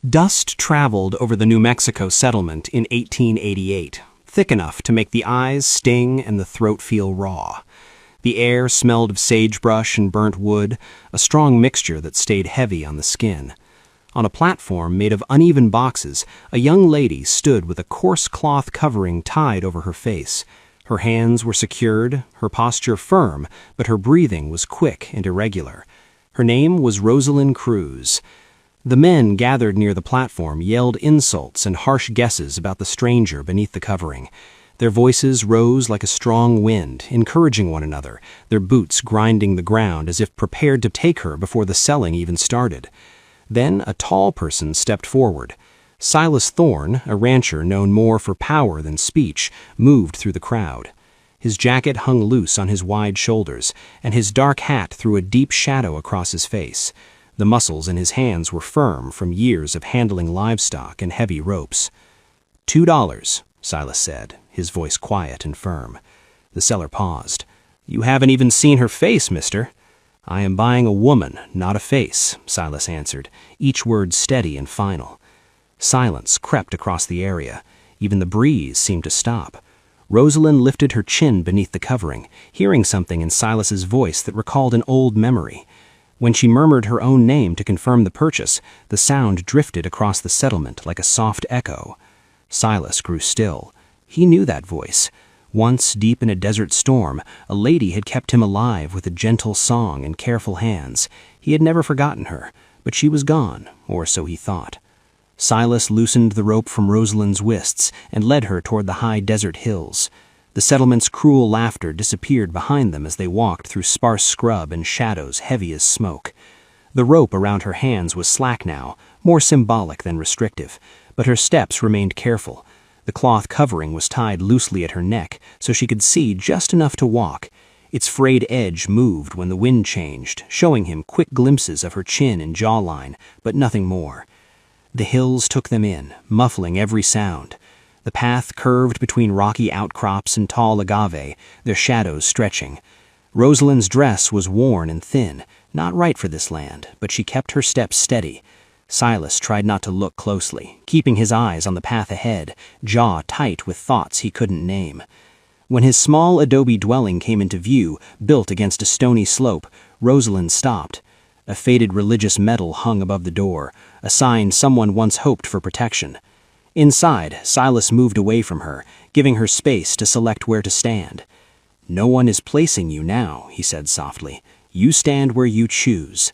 Dust traveled over the New Mexico settlement in 1888, thick enough to make the eyes sting and the throat feel raw. The air smelled of sagebrush and burnt wood, a strong mixture that stayed heavy on the skin. On a platform made of uneven boxes, a young lady stood with a coarse cloth covering tied over her face. Her hands were secured, her posture firm, but her breathing was quick and irregular. Her name was Rosalind Cruz. The men gathered near the platform yelled insults and harsh guesses about the stranger beneath the covering. Their voices rose like a strong wind, encouraging one another, their boots grinding the ground as if prepared to take her before the selling even started. Then a tall person stepped forward. Silas Thorne, a rancher known more for power than speech, moved through the crowd. His jacket hung loose on his wide shoulders, and his dark hat threw a deep shadow across his face. The muscles in his hands were firm from years of handling livestock and heavy ropes. $2, Silas said, his voice quiet and firm. The seller paused. You haven't even seen her face, mister. I am buying a woman, not a face, Silas answered, each word steady and final. Silence crept across the area. Even the breeze seemed to stop. Rosalind lifted her chin beneath the covering, hearing something in Silas's voice that recalled an old memory. When she murmured her own name to confirm the purchase, the sound drifted across the settlement like a soft echo. Silas grew still. He knew that voice. Once, deep in a desert storm, a lady had kept him alive with a gentle song and careful hands. He had never forgotten her, but she was gone, or so he thought. Silas loosened the rope from Rosalind's wrists and led her toward the high desert hills. The settlement's cruel laughter disappeared behind them as they walked through sparse scrub and shadows heavy as smoke. The rope around her hands was slack now, more symbolic than restrictive, but her steps remained careful. The cloth covering was tied loosely at her neck so she could see just enough to walk. Its frayed edge moved when the wind changed, showing him quick glimpses of her chin and jawline, but nothing more. The hills took them in, muffling every sound. The path curved between rocky outcrops and tall agave, their shadows stretching. Rosalind's dress was worn and thin, not right for this land, but she kept her steps steady. Silas tried not to look closely, keeping his eyes on the path ahead, jaw tight with thoughts he couldn't name. When his small adobe dwelling came into view, built against a stony slope, Rosalind stopped. A faded religious medal hung above the door, a sign someone once hoped for protection. Inside, Silas moved away from her, giving her space to select where to stand. No one is placing you now, he said softly. You stand where you choose.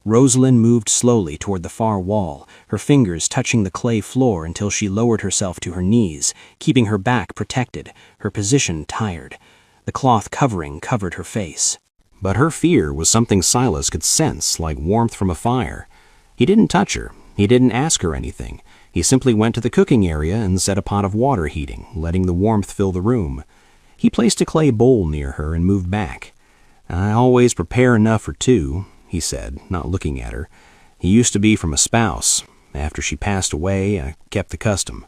Rosalind moved slowly toward the far wall, her fingers touching the clay floor until she lowered herself to her knees, keeping her back protected, her position tired. The cloth covering covered her face. But her fear was something Silas could sense, like warmth from a fire. He didn't touch her. He didn't ask her anything. He simply went to the cooking area and set a pot of water heating, letting the warmth fill the room. He placed a clay bowl near her and moved back. I always prepare enough for two, he said, not looking at her. He used to be from a spouse. After she passed away, I kept the custom.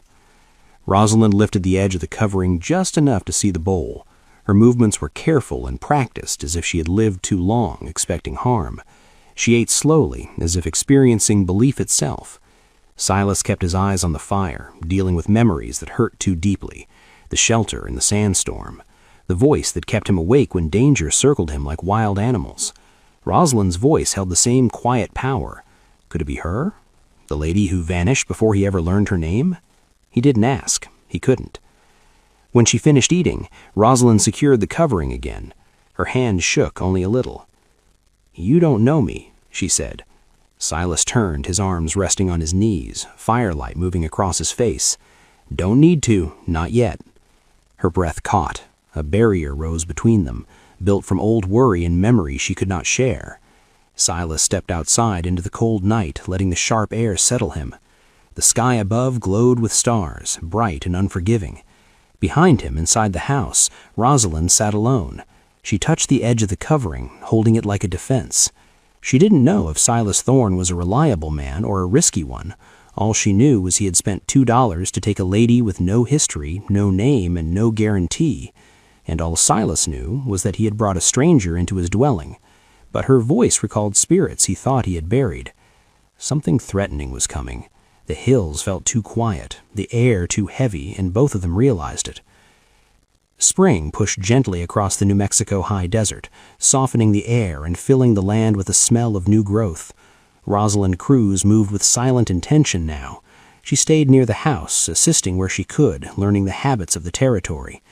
Rosalind lifted the edge of the covering just enough to see the bowl. Her movements were careful and practiced, as if she had lived too long, expecting harm. She ate slowly, as if experiencing belief itself. Silas kept his eyes on the fire, dealing with memories that hurt too deeply, the shelter in the sandstorm, the voice that kept him awake when danger circled him like wild animals. Rosalind's voice held the same quiet power. Could it be her? The lady who vanished before he ever learned her name? He didn't ask. He couldn't. When she finished eating, Rosalind secured the covering again. Her hand shook only a little. You don't know me, she said. Silas turned, his arms resting on his knees, firelight moving across his face. Don't need to, not yet. Her breath caught. A barrier rose between them, built from old worry and memory she could not share. Silas stepped outside into the cold night, letting the sharp air settle him. The sky above glowed with stars, bright and unforgiving. Behind him, inside the house, Rosalind sat alone. She touched the edge of the covering, holding it like a defense. She didn't know if Silas Thorne was a reliable man or a risky one. All she knew was he had spent $2 to take a lady with no history, no name, and no guarantee. And all Silas knew was that he had brought a stranger into his dwelling. But her voice recalled spirits he thought he had buried. Something threatening was coming. The hills felt too quiet, the air too heavy, and both of them realized it. Spring pushed gently across the New Mexico high desert, softening the air and filling the land with a smell of new growth. Rosalind Cruz moved with silent intention now. She stayed near the house, assisting where she could, learning the habits of the territory.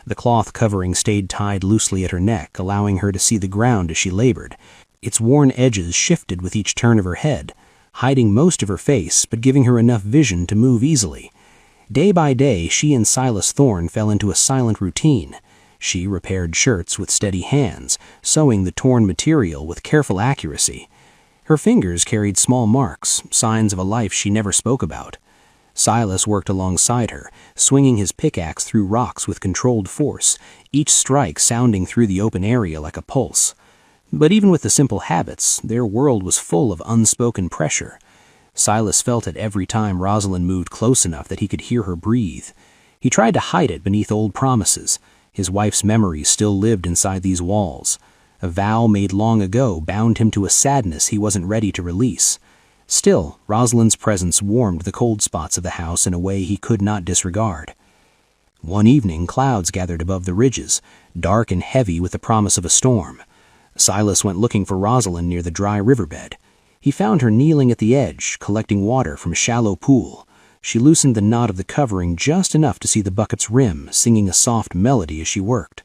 The cloth covering stayed tied loosely at her neck, allowing her to see the ground as she labored. Its worn edges shifted with each turn of her head, hiding most of her face but giving her enough vision to move easily. Day by day, she and Silas Thorne fell into a silent routine. She repaired shirts with steady hands, sewing the torn material with careful accuracy. Her fingers carried small marks, signs of a life she never spoke about. Silas worked alongside her, swinging his pickaxe through rocks with controlled force, each strike sounding through the open area like a pulse. But even with the simple habits, their world was full of unspoken pressure. Silas felt it every time Rosalind moved close enough that he could hear her breathe. He tried to hide it beneath old promises. His wife's memories still lived inside these walls. A vow made long ago bound him to a sadness he wasn't ready to release. Still, Rosalind's presence warmed the cold spots of the house in a way he could not disregard. One evening, clouds gathered above the ridges, dark and heavy with the promise of a storm. Silas went looking for Rosalind near the dry riverbed. He found her kneeling at the edge, collecting water from a shallow pool. She loosened the knot of the covering just enough to see the bucket's rim, singing a soft melody as she worked.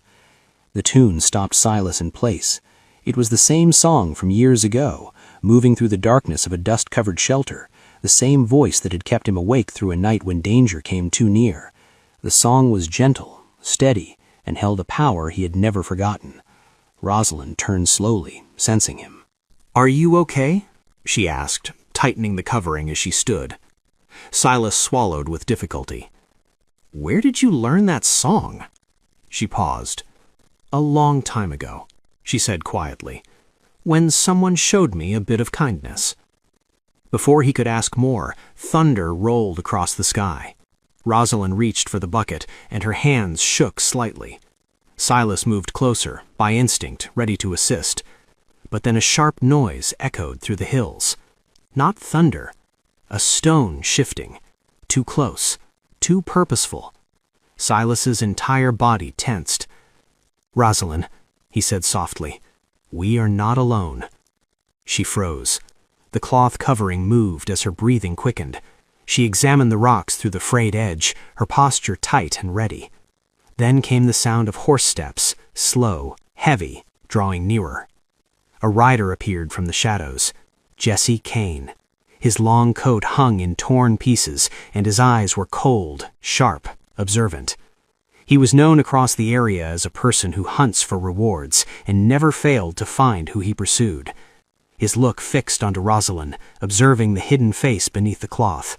The tune stopped Silas in place. It was the same song from years ago, moving through the darkness of a dust-covered shelter, the same voice that had kept him awake through a night when danger came too near. The song was gentle, steady, and held a power he had never forgotten. Rosalind turned slowly, sensing him. "Are you okay?" she asked, tightening the covering as she stood. Silas swallowed with difficulty. "Where did you learn that song?" She paused. "A long time ago," she said quietly, "when someone showed me a bit of kindness." Before he could ask more, thunder rolled across the sky. Rosalind reached for the bucket, and her hands shook slightly. Silas moved closer, by instinct, ready to assist. But then a sharp noise echoed through the hills. Not thunder. A stone shifting. Too close. Too purposeful. Silas's entire body tensed. "Rosalind," he said softly, "we are not alone." She froze. The cloth covering moved as her breathing quickened. She examined the rocks through the frayed edge, her posture tight and ready. Then came the sound of horse steps, slow, heavy, drawing nearer. A rider appeared from the shadows, Jesse Kane. His long coat hung in torn pieces, and his eyes were cold, sharp, observant. He was known across the area as a person who hunts for rewards and never failed to find who he pursued. His look fixed onto Rosalind, observing the hidden face beneath the cloth.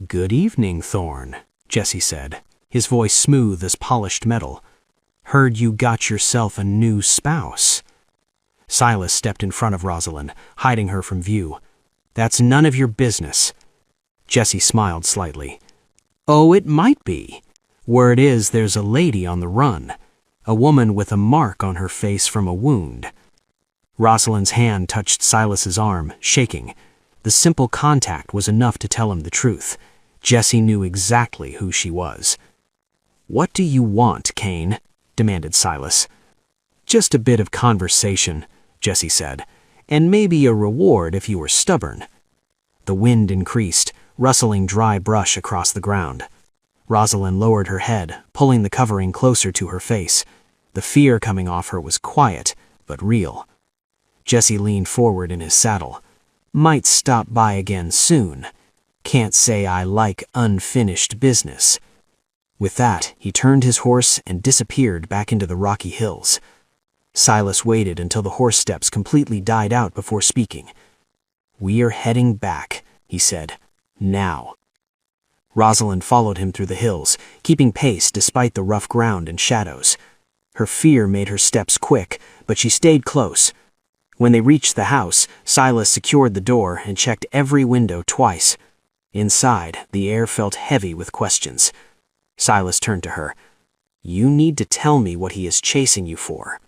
"Good evening, Thorne," Jesse said, his voice smooth as polished metal. "Heard you got yourself a new spouse." Silas stepped in front of Rosalind, hiding her from view. "That's none of your business." Jesse smiled slightly. "Oh, it might be. Word is there's a lady on the run, a woman with a mark on her face from a wound." Rosalind's hand touched Silas's arm, shaking. The simple contact was enough to tell him the truth. Jesse knew exactly who she was. "What do you want, Kane?" demanded Silas. "Just a bit of conversation," Jesse said, "and maybe a reward if you were stubborn." The wind increased, rustling dry brush across the ground. Rosalind lowered her head, pulling the covering closer to her face. The fear coming off her was quiet, but real. Jesse leaned forward in his saddle. "Might stop by again soon. Can't say I like unfinished business." With that, he turned his horse and disappeared back into the rocky hills. Silas waited until the horse steps completely died out before speaking. "We are heading back," he said. "Now." Rosalind followed him through the hills, keeping pace despite the rough ground and shadows. Her fear made her steps quick, but she stayed close. When they reached the house, Silas secured the door and checked every window twice. Inside, the air felt heavy with questions. Silas turned to her. "You need to tell me what he is chasing you for."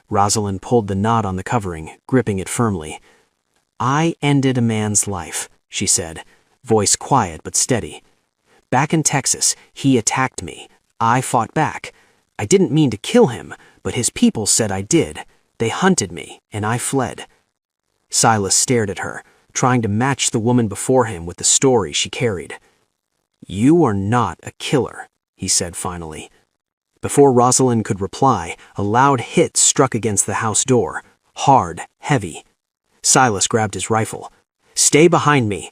Rosalind pulled the knot on the covering, gripping it firmly. "I ended a man's life," she said. voice quiet but steady. "Back in Texas, he attacked me. I fought back. I didn't mean to kill him, but his people said I did. They hunted me, and I fled." Silas stared at her, trying to match the woman before him with the story she carried. "You are not a killer," he said finally. Before Rosalind could reply, a loud hit struck against the house door, hard, heavy. Silas grabbed his rifle. "Stay behind me."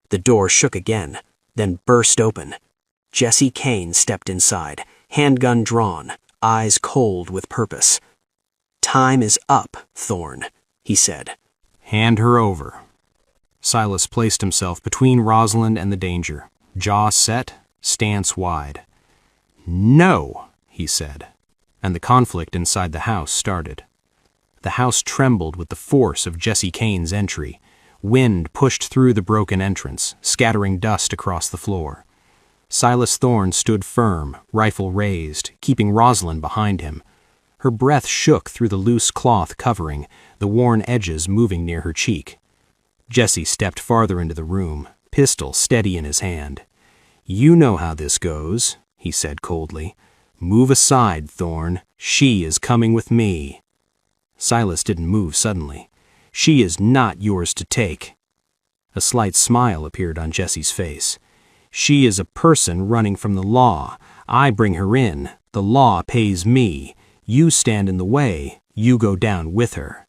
The door shook again, then burst open. Jesse Kane stepped inside, handgun drawn, eyes cold with purpose. "Time is up, Thorne," he said. "Hand her over." Silas placed himself between Rosalind and the danger, jaw set, stance wide. "No," he said, and the conflict inside the house started. The house trembled with the force of Jesse Kane's entry. Wind pushed through the broken entrance, scattering dust across the floor. Silas Thorne stood firm, rifle raised, keeping Rosalind behind him. Her breath shook through the loose cloth covering, the worn edges moving near her cheek. Jesse stepped farther into the room, pistol steady in his hand. "You know how this goes," he said coldly. "Move aside, Thorne. She is coming with me." Silas didn't move suddenly. "She is not yours to take." A slight smile appeared on Jesse's face. "She is a person running from the law. I bring her in. The law pays me. You stand in the way. You go down with her."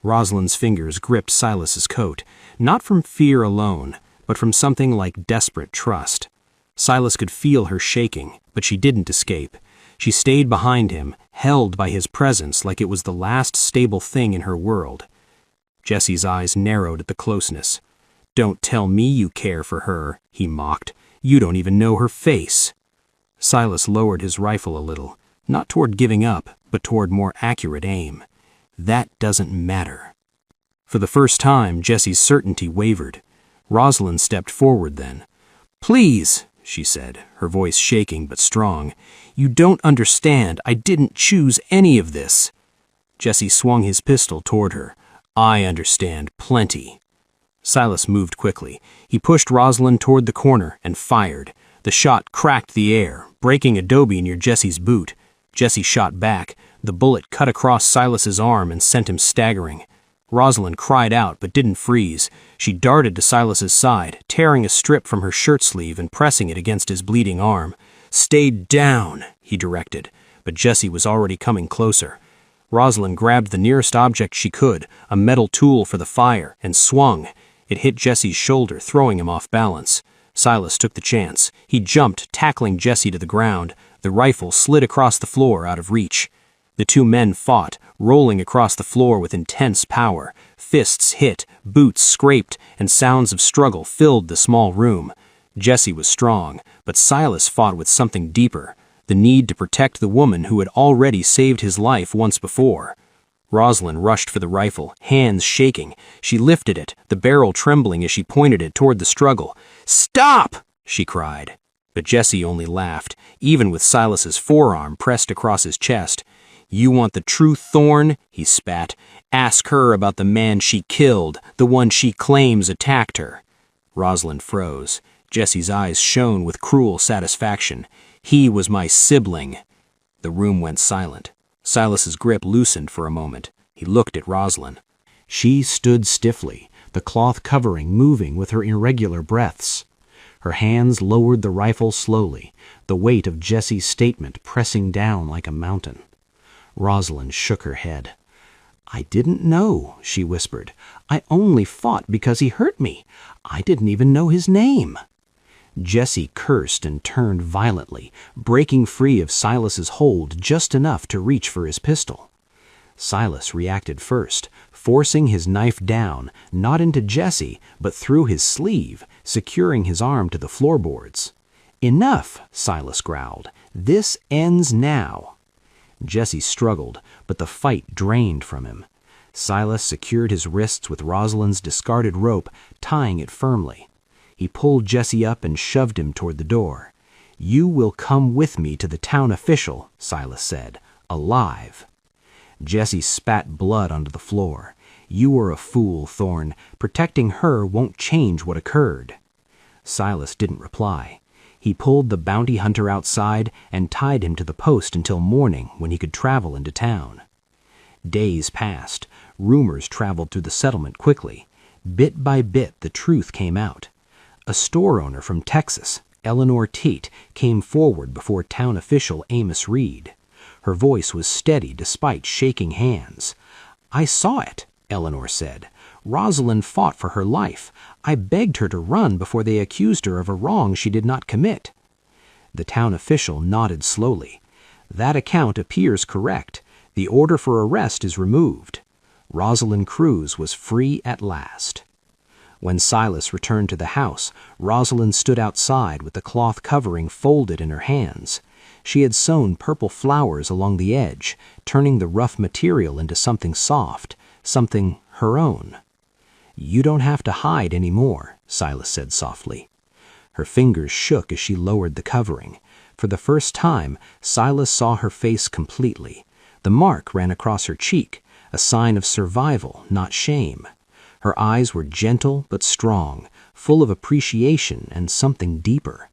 Rosalind's fingers gripped Silas's coat, not from fear alone, but from something like desperate trust. Silas could feel her shaking, but she didn't escape. She stayed behind him, held by his presence like it was the last stable thing in her world. Jesse's eyes narrowed at the closeness. "Don't tell me you care for her," he mocked. "You don't even know her face." Silas lowered his rifle a little, not toward giving up, but toward more accurate aim. "That doesn't matter." For the first time, Jesse's certainty wavered. Rosalind stepped forward then. "Please," she said, her voice shaking but strong. "You don't understand. I didn't choose any of this." Jesse swung his pistol toward her. "I understand plenty." Silas moved quickly. He pushed Rosalind toward the corner and fired. The shot cracked the air, breaking adobe near Jesse's boot. Jesse shot back. The bullet cut across Silas's arm and sent him staggering. Rosalind cried out but didn't freeze. She darted to Silas's side, tearing a strip from her shirt sleeve and pressing it against his bleeding arm. "Stay down," he directed, but Jesse was already coming closer. Rosalind grabbed the nearest object she could, a metal tool for the fire, and swung. It hit Jesse's shoulder, throwing him off balance. Silas took the chance. He jumped, tackling Jesse to the ground. The rifle slid across the floor out of reach. The two men fought, rolling across the floor with intense power. Fists hit, boots scraped, and sounds of struggle filled the small room. Jesse was strong, but Silas fought with something deeper, the need to protect the woman who had already saved his life once before. Rosalind rushed for the rifle, hands shaking. She lifted it, the barrel trembling as she pointed it toward the struggle. "Stop!" she cried. But Jesse only laughed, even with Silas's forearm pressed across his chest. "You want the truth, Thorne?" he spat. "Ask her about the man she killed, the one she claims attacked her." Rosalind froze. Jesse's eyes shone with cruel satisfaction. "He was my sibling." The room went silent. Silas's grip loosened for a moment. He looked at Rosalind. She stood stiffly, the cloth covering moving with her irregular breaths. Her hands lowered the rifle slowly, the weight of Jesse's statement pressing down like a mountain. Rosalind shook her head. "I didn't know," she whispered. "I only fought because he hurt me. I didn't even know his name." Jesse cursed and turned violently, breaking free of Silas's hold just enough to reach for his pistol. Silas reacted first, forcing his knife down, not into Jesse, but through his sleeve, securing his arm to the floorboards. "Enough," Silas growled. "This ends now." Jesse struggled, but the fight drained from him. Silas secured his wrists with Rosalind's discarded rope, tying it firmly. He pulled Jesse up and shoved him toward the door. "You will come with me to the town official," Silas said, "alive." Jesse spat blood onto the floor. "You are a fool, Thorne. Protecting her won't change what occurred." Silas didn't reply. He pulled the bounty hunter outside and tied him to the post until morning, when he could travel into town. Days passed. Rumors traveled through the settlement quickly. Bit by bit, the truth came out. A store owner from Texas, Eleanor Tate, came forward before town official Amos Reed. Her voice was steady despite shaking hands. "I saw it," Eleanor said. "Rosalind fought for her life. I begged her to run before they accused her of a wrong she did not commit." The town official nodded slowly. "That account appears correct. The order for arrest is removed." Rosalind Cruz was free at last. When Silas returned to the house, Rosalind stood outside with the cloth covering folded in her hands. She had sewn purple flowers along the edge, turning the rough material into something soft, something her own. "You don't have to hide any more," Silas said softly. Her fingers shook as she lowered the covering. For the first time, Silas saw her face completely. The mark ran across her cheek, a sign of survival, not shame. Her eyes were gentle but strong, full of appreciation and something deeper.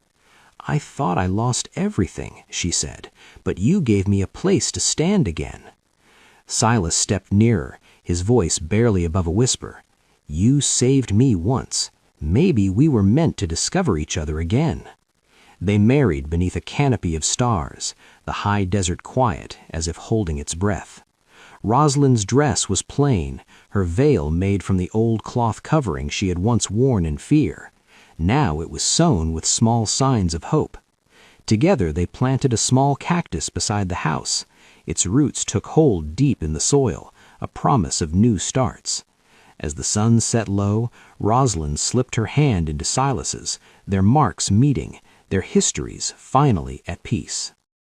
"I thought I lost everything," she said, "but you gave me a place to stand again." Silas stepped nearer, his voice barely above a whisper. "You saved me once. Maybe we were meant to discover each other again." They married beneath a canopy of stars, the high desert quiet as if holding its breath. Rosalind's dress was plain, her veil made from the old cloth covering she had once worn in fear. Now it was sewn with small signs of hope. Together they planted a small cactus beside the house. Its roots took hold deep in the soil, a promise of new starts. As the sun set low, Rosalind slipped her hand into Silas's, their marks meeting, their histories finally at peace.